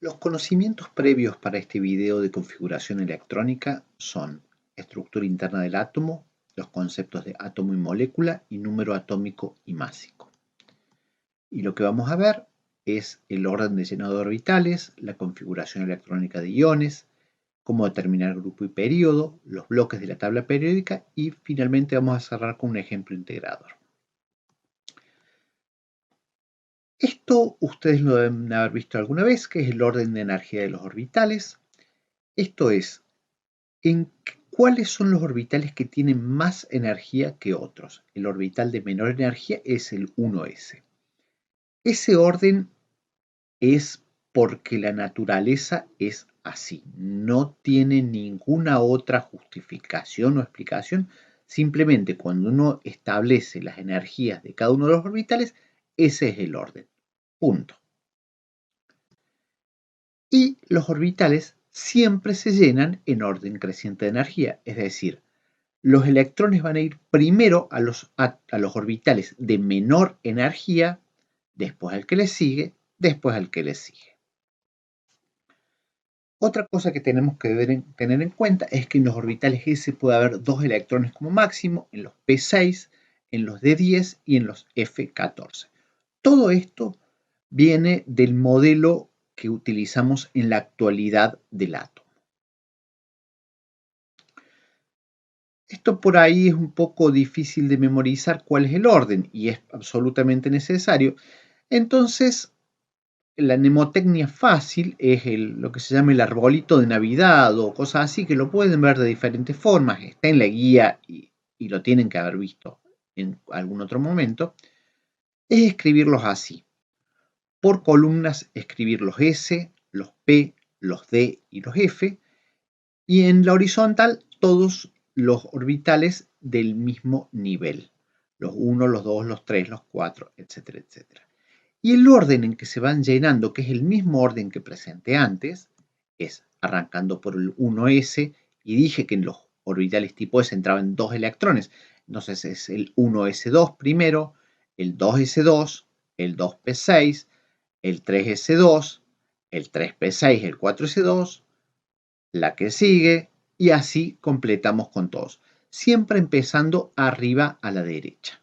Los conocimientos previos para este video de configuración electrónica son estructura interna del átomo, los conceptos de átomo y molécula y número atómico y másico. Y lo que vamos a ver es el orden de llenado de orbitales, la configuración electrónica de iones, cómo determinar grupo y período, los bloques de la tabla periódica y finalmente vamos a cerrar con un ejemplo integrador. Esto ustedes lo deben haber visto alguna vez, que es el orden de energía de los orbitales. Esto es, ¿cuáles son los orbitales que tienen más energía que otros? El orbital de menor energía es el 1s. Ese orden es porque la naturaleza es así. No tiene ninguna otra justificación o explicación. Simplemente cuando uno establece las energías de cada uno de los orbitales, ese es el orden. Punto. Y los orbitales siempre se llenan en orden creciente de energía, es decir, los electrones van a ir primero a los orbitales de menor energía, después al que le sigue, después al que le sigue. Otra cosa que tenemos que tener en cuenta es que en los orbitales S puede haber 2 electrones como máximo, en los P6, en los D10 y en los F14. Todo esto viene del modelo que utilizamos en la actualidad del átomo. Esto por ahí es un poco difícil de memorizar cuál es el orden y es absolutamente necesario. Entonces, la mnemotecnia fácil es lo que se llama el arbolito de Navidad o cosas así, que lo pueden ver de diferentes formas. Está en la guía y lo tienen que haber visto en algún otro momento. Es escribirlos así. Por columnas, escribir los S, los P, los D y los F. Y en la horizontal, todos los orbitales del mismo nivel. Los 1, los 2, los 3, los 4, etcétera, etcétera. Y el orden en que se van llenando, que es el mismo orden que presenté antes, es arrancando por el 1s, y dije que en los orbitales tipo S entraban 2 electrones. Entonces es el 1s2 primero, el 2s2, el 2p6, el 3s2, el 3p6, el 4s2, la que sigue, y así completamos con todos. Siempre empezando arriba a la derecha.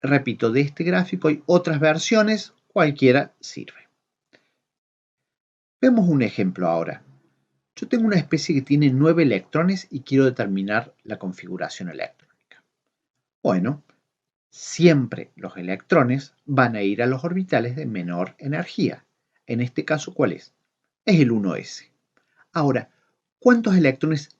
Repito, de este gráfico hay otras versiones, cualquiera sirve. Vemos un ejemplo ahora. Yo tengo una especie que tiene 9 electrones y quiero determinar la configuración electrónica. Bueno, siempre los electrones van a ir a los orbitales de menor energía. En este caso, ¿cuál es? Es el 1s. Ahora, ¿cuántos electrones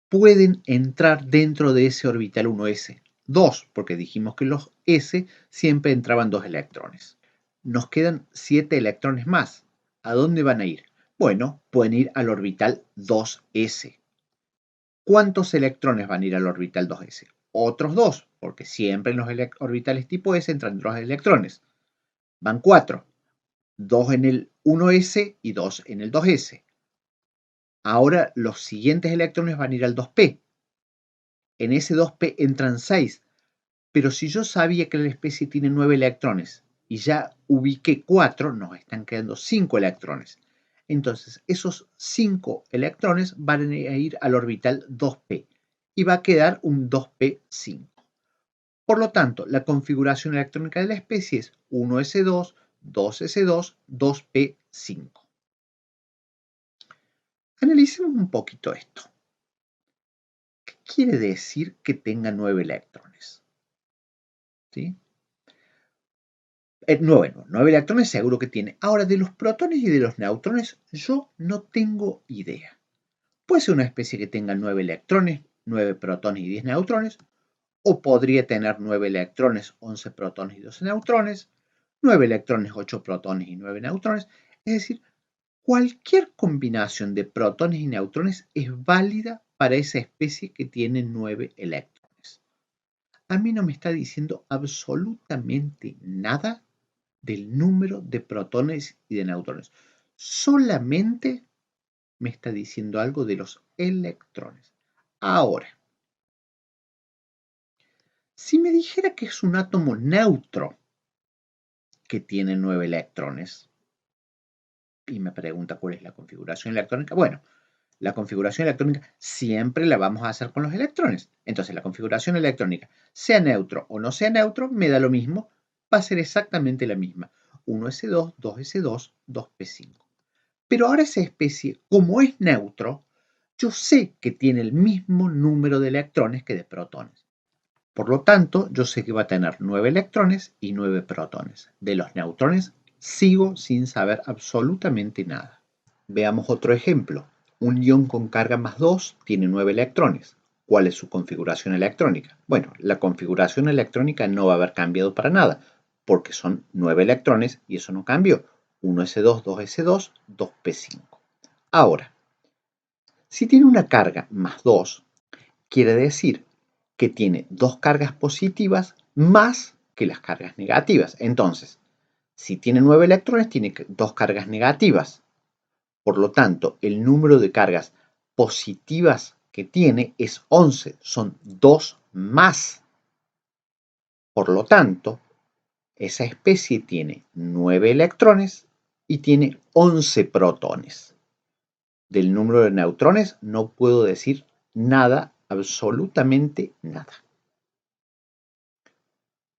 pueden entrar dentro de ese orbital 1s? 2, porque dijimos que los s siempre entraban 2 electrones. Nos quedan 7 electrones más. ¿A dónde van a ir? Bueno, pueden ir al orbital 2s. ¿Cuántos electrones van a ir al orbital 2s? Otros 2, porque siempre en los orbitales tipo S entran 2 electrones. Van 4. 2 en el 1s y 2 en el 2s. Ahora los siguientes electrones van a ir al 2p. En ese 2p entran 6. Pero si yo sabía que la especie tiene 9 electrones y ya ubiqué 4, nos están quedando 5 electrones. Entonces, esos 5 electrones van a ir al orbital 2p y va a quedar un 2p5. Por lo tanto, la configuración electrónica de la especie es 1s2, 2s2, 2p5. Analicemos un poquito esto. ¿Qué quiere decir que tenga 9 electrones? ¿Sí? 9 electrones seguro que tiene. Ahora, de los protones y de los neutrones, yo no tengo idea. Puede ser una especie que tenga 9 electrones, 9 protones y 10 neutrones, o podría tener 9 electrones, 11 protones y 12 neutrones, 9 electrones, 8 protones y 9 neutrones. Es decir, cualquier combinación de protones y neutrones es válida para esa especie que tiene 9 electrones. A mí no me está diciendo absolutamente nada del número de protones y de neutrones. Solamente me está diciendo algo de los electrones. Ahora, si me dijera que es un átomo neutro que tiene 9 electrones, y me pregunta cuál es la configuración electrónica. Bueno, la configuración electrónica siempre la vamos a hacer con los electrones. Entonces, la configuración electrónica, sea neutro o no sea neutro, me da lo mismo, va a ser exactamente la misma. 1s2, 2s2, 2p5. Pero ahora esa especie, como es neutro, yo sé que tiene el mismo número de electrones que de protones. Por lo tanto, yo sé que va a tener 9 electrones y 9 protones. De los neutrones sigo sin saber absolutamente nada. Veamos otro ejemplo. Un ion con carga más 2 tiene 9 electrones. ¿Cuál es su configuración electrónica? Bueno, la configuración electrónica no va a haber cambiado para nada, porque son 9 electrones y eso no cambió. 1s2, 2s2, 2p5. Ahora, si tiene una carga más 2, quiere decir que tiene dos cargas positivas más que las cargas negativas. Entonces, si tiene 9 electrones, tiene dos cargas negativas. Por lo tanto, el número de cargas positivas que tiene es 11, son 2 más. Por lo tanto, esa especie tiene 9 electrones y tiene 11 protones. Del número de neutrones no puedo decir nada, absolutamente nada.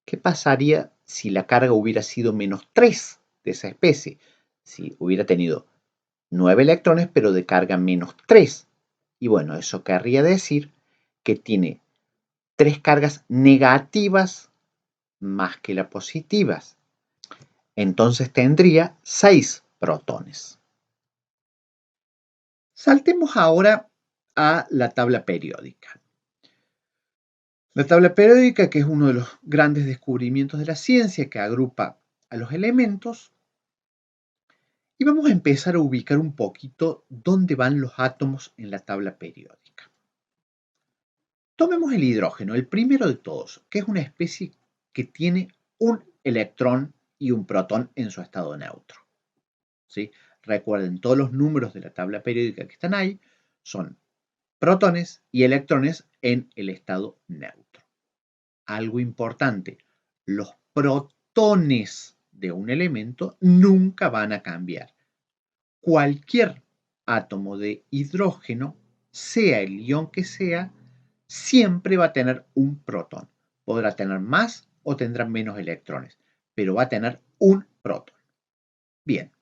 ¿Qué pasaría si la carga hubiera sido menos 3 de esa especie? Si hubiera tenido 9 electrones, pero de carga menos 3. Y bueno, eso querría decir que tiene 3 cargas negativas más que las positivas. Entonces tendría 6 protones. Saltemos ahora a la tabla periódica. La tabla periódica, que es uno de los grandes descubrimientos de la ciencia, que agrupa a los elementos, y vamos a empezar a ubicar un poquito dónde van los átomos en la tabla periódica. Tomemos el hidrógeno, el primero de todos, que es una especie que tiene un electrón y un protón en su estado neutro. ¿Sí? Recuerden, todos los números de la tabla periódica que están ahí son protones y electrones en el estado neutro. Algo importante, los protones de un elemento nunca van a cambiar. Cualquier átomo de hidrógeno, sea el ion que sea, siempre va a tener un protón. Podrá tener más o tendrá menos electrones, pero va a tener un protón. Bien,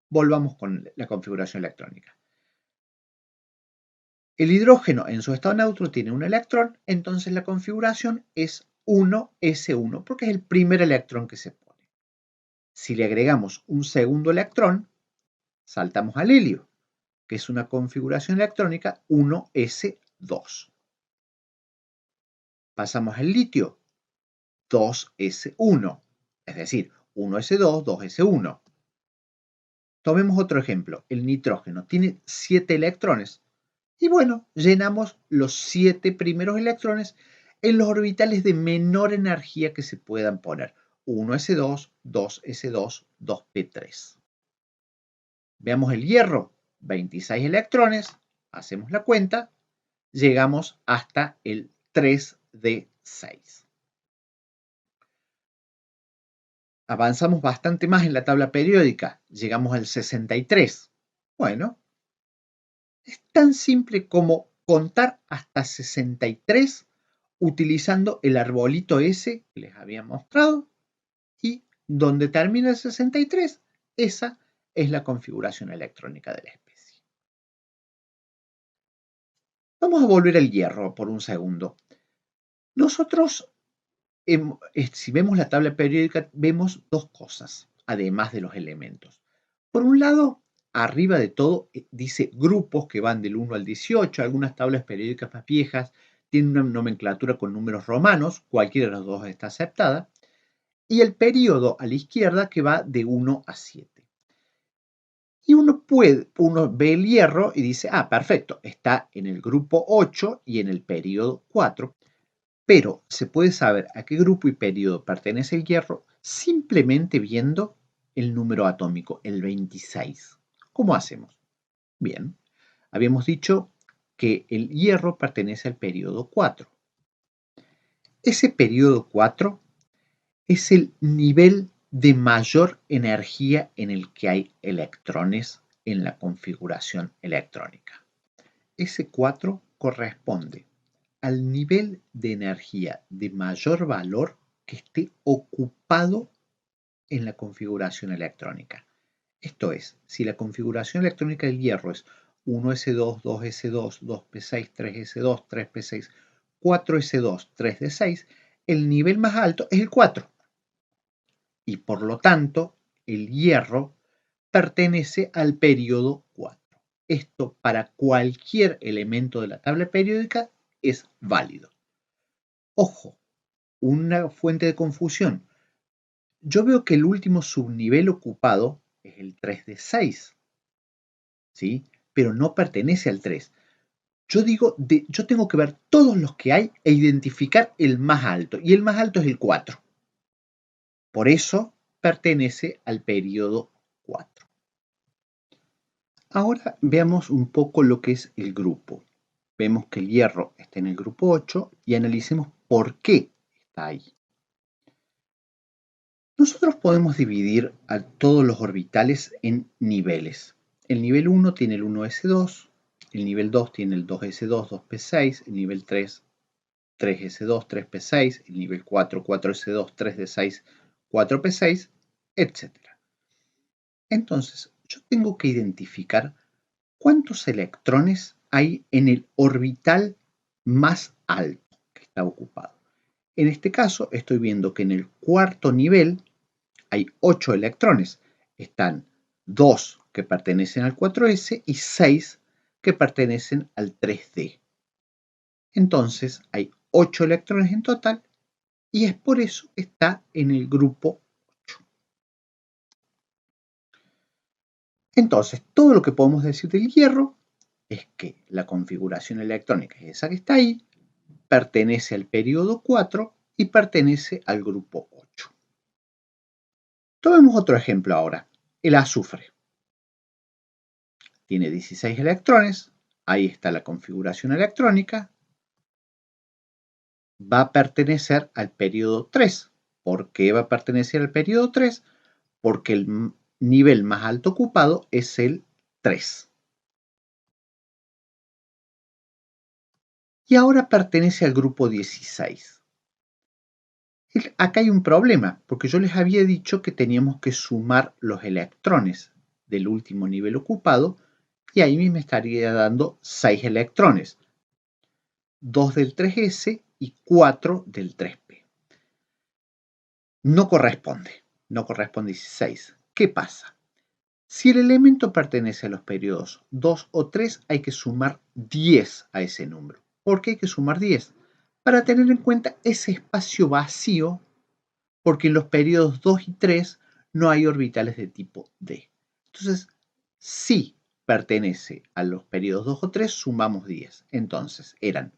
volvamos con la configuración electrónica. El hidrógeno en su estado neutro tiene un electrón, entonces la configuración es 1s1, porque es el primer electrón que se pone. Si le agregamos un segundo electrón, saltamos al helio, que es una configuración electrónica 1s2. Pasamos al litio, 2s1, es decir, 1s2, 2s1. Tomemos otro ejemplo, el nitrógeno tiene 7 electrones. Y bueno, llenamos los 7 primeros electrones en los orbitales de menor energía que se puedan poner. 1s2, 2s2, 2p3. Veamos el hierro, 26 electrones, hacemos la cuenta, llegamos hasta el 3d6. Avanzamos bastante más en la tabla periódica, llegamos al 63. Bueno, es tan simple como contar hasta 63 utilizando el arbolito ese que les había mostrado y donde termina el 63, esa es la configuración electrónica de la especie. Vamos a volver al hierro por un segundo. Nosotros, si vemos la tabla periódica, vemos dos cosas, además de los elementos. Por un lado, arriba de todo dice grupos que van del 1 al 18, algunas tablas periódicas más viejas tienen una nomenclatura con números romanos, cualquiera de los dos está aceptada, y el periodo a la izquierda que va de 1 a 7. Y uno ve el hierro y dice, ah, perfecto, está en el grupo 8 y en el periodo 4, pero se puede saber a qué grupo y periodo pertenece el hierro simplemente viendo el número atómico, el 26. ¿Cómo hacemos? Bien, habíamos dicho que el hierro pertenece al periodo 4. Ese periodo 4 es el nivel de mayor energía en el que hay electrones en la configuración electrónica. S4 corresponde al nivel de energía de mayor valor que esté ocupado en la configuración electrónica. Esto es, si la configuración electrónica del hierro es 1s2, 2s2, 2p6, 3s2, 3p6, 4s2, 3d6, el nivel más alto es el 4. Y por lo tanto, el hierro pertenece al periodo 4. Esto para cualquier elemento de la tabla periódica es válido. Ojo, una fuente de confusión. Yo veo que el último subnivel ocupado es el 3d6, ¿sí? Pero no pertenece al 3. Yo tengo que ver todos los que hay e identificar el más alto, y el más alto es el 4. Por eso pertenece al periodo 4. Ahora veamos un poco lo que es el grupo. Vemos que el hierro está en el grupo 8 y analicemos por qué está ahí. Nosotros podemos dividir a todos los orbitales en niveles. El nivel 1 tiene el 1s2, el nivel 2 tiene el 2s2, 2p6, el nivel 3, 3s2, 3p6, el nivel 4, 4s2, 3d6, 4p6, etc. Entonces, yo tengo que identificar cuántos electrones hay en el orbital más alto que está ocupado. En este caso, estoy viendo que en el cuarto nivel hay 8 electrones. Están 2 que pertenecen al 4s y 6 que pertenecen al 3d. Entonces, hay 8 electrones en total y es por eso que está en el grupo 8. Entonces, todo lo que podemos decir del hierro es que la configuración electrónica es esa que está ahí, pertenece al periodo 4 y pertenece al grupo 8. Tomemos otro ejemplo ahora, el azufre. Tiene 16 electrones, ahí está la configuración electrónica, va a pertenecer al periodo 3. ¿Por qué va a pertenecer al periodo 3? Porque el nivel más alto ocupado es el 3. Y ahora pertenece al grupo 16. Acá hay un problema, porque yo les había dicho que teníamos que sumar los electrones del último nivel ocupado y ahí me estaría dando 6 electrones, 2 del 3s y 4 del 3p. No corresponde 16. ¿Qué pasa? Si el elemento pertenece a los periodos 2 o 3, hay que sumar 10 a ese número. ¿Por qué hay que sumar 10? Para tener en cuenta ese espacio vacío, porque en los periodos 2 y 3 no hay orbitales de tipo D. Entonces, si pertenece a los periodos 2 o 3, sumamos 10. Entonces, eran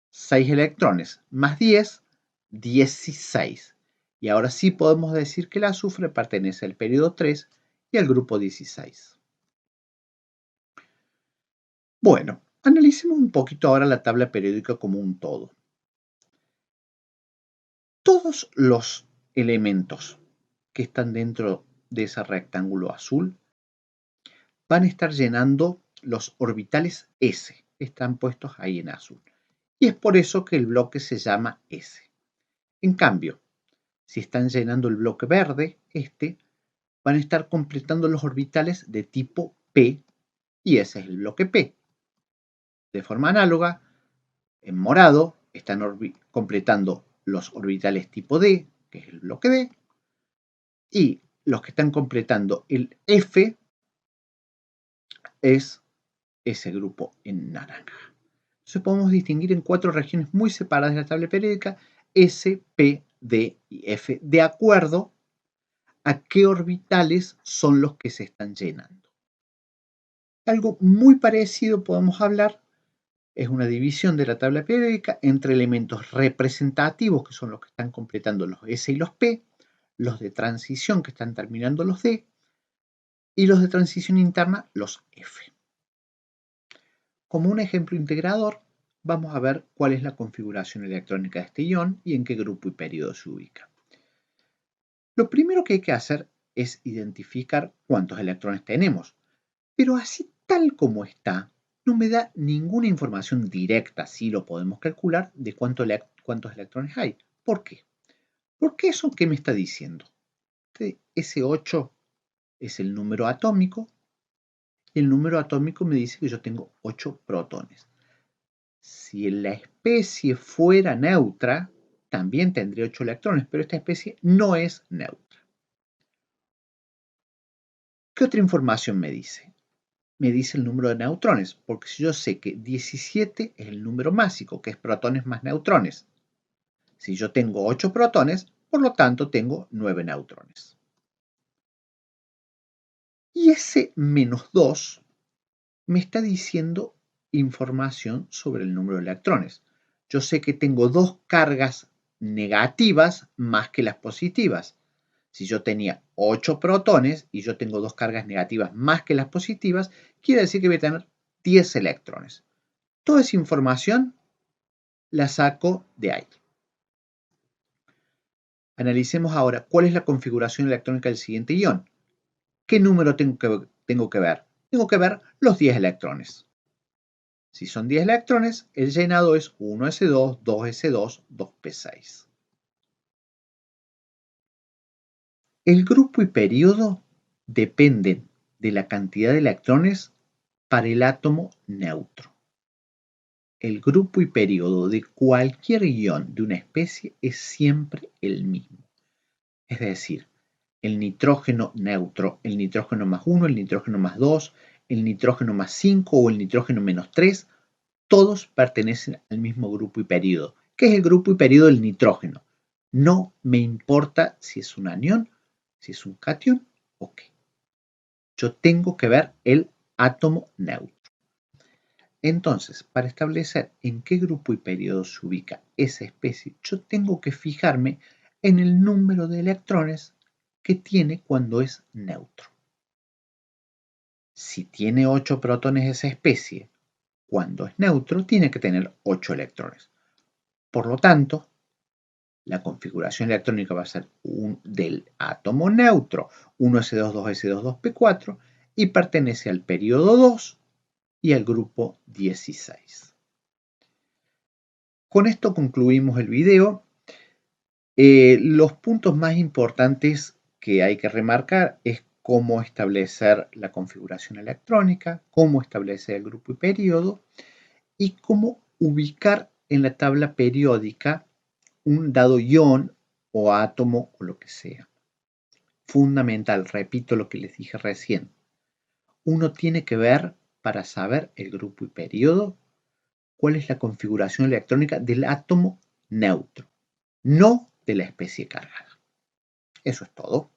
6 electrones más 10, 16. Y ahora sí podemos decir que el azufre pertenece al periodo 3 y al grupo 16. Bueno, analicemos un poquito ahora la tabla periódica como un todo. Todos los elementos que están dentro de ese rectángulo azul van a estar llenando los orbitales S, están puestos ahí en azul. Y es por eso que el bloque se llama S. En cambio, si están llenando el bloque verde, van a estar completando los orbitales de tipo P y ese es el bloque P. De forma análoga, en morado están completando los orbitales tipo D, que es el bloque D, y los que están completando el F es ese grupo en naranja. Entonces podemos distinguir en 4 regiones muy separadas de la tabla periódica, S, P, D y F, de acuerdo a qué orbitales son los que se están llenando. Algo muy parecido podemos hablar, es una división de la tabla periódica entre elementos representativos, que son los que están completando los S y los P, los de transición, que están terminando los D, y los de transición interna, los F. Como un ejemplo integrador, vamos a ver cuál es la configuración electrónica de este ion y en qué grupo y periodo se ubica. Lo primero que hay que hacer es identificar cuántos electrones tenemos, pero así tal como está, no me da ninguna información directa, si lo podemos calcular, de cuántos electrones hay. ¿Por qué? Porque eso, ¿qué me está diciendo? Que ese 8 es el número atómico, y el número atómico me dice que yo tengo 8 protones. Si la especie fuera neutra, también tendría 8 electrones, pero esta especie no es neutra. ¿Qué otra información me dice? Me dice el número de neutrones, porque si yo sé que 17 es el número másico, que es protones más neutrones. Si yo tengo 8 protones, por lo tanto tengo 9 neutrones. Y ese menos 2 me está diciendo información sobre el número de electrones. Yo sé que tengo 2 cargas negativas más que las positivas. Si yo tenía 8 protones y yo tengo 2 cargas negativas más que las positivas, quiere decir que voy a tener 10 electrones. Toda esa información la saco de ahí. Analicemos ahora cuál es la configuración electrónica del siguiente ion. ¿Qué número tengo que ver? Tengo que ver los 10 electrones. Si son 10 electrones, el llenado es 1s2, 2s2, 2p6. El grupo y periodo dependen de la cantidad de electrones para el átomo neutro. El grupo y periodo de cualquier ion de una especie es siempre el mismo. Es decir, el nitrógeno neutro, el nitrógeno más 1, el nitrógeno más 2, el nitrógeno más 5 o el nitrógeno menos 3, todos pertenecen al mismo grupo y periodo. ¿Qué es el grupo y periodo del nitrógeno? No me importa si es un anión, si es un catión o qué. Yo tengo que ver el átomo neutro. Entonces, para establecer en qué grupo y periodo se ubica esa especie, yo tengo que fijarme en el número de electrones que tiene cuando es neutro. Si tiene 8 protones esa especie, cuando es neutro, tiene que tener 8 electrones. Por lo tanto, la configuración electrónica va a ser del átomo neutro, 1s2, 2s2, 2p4, y pertenece al periodo 2 y al grupo 16. Con esto concluimos el video. Los puntos más importantes que hay que remarcar es cómo establecer la configuración electrónica, cómo establecer el grupo y periodo y cómo ubicar en la tabla periódica un dado ion o átomo o lo que sea. Fundamental, repito lo que les dije recién. Uno tiene que ver, para saber el grupo y periodo, cuál es la configuración electrónica del átomo neutro, no de la especie cargada. Eso es todo.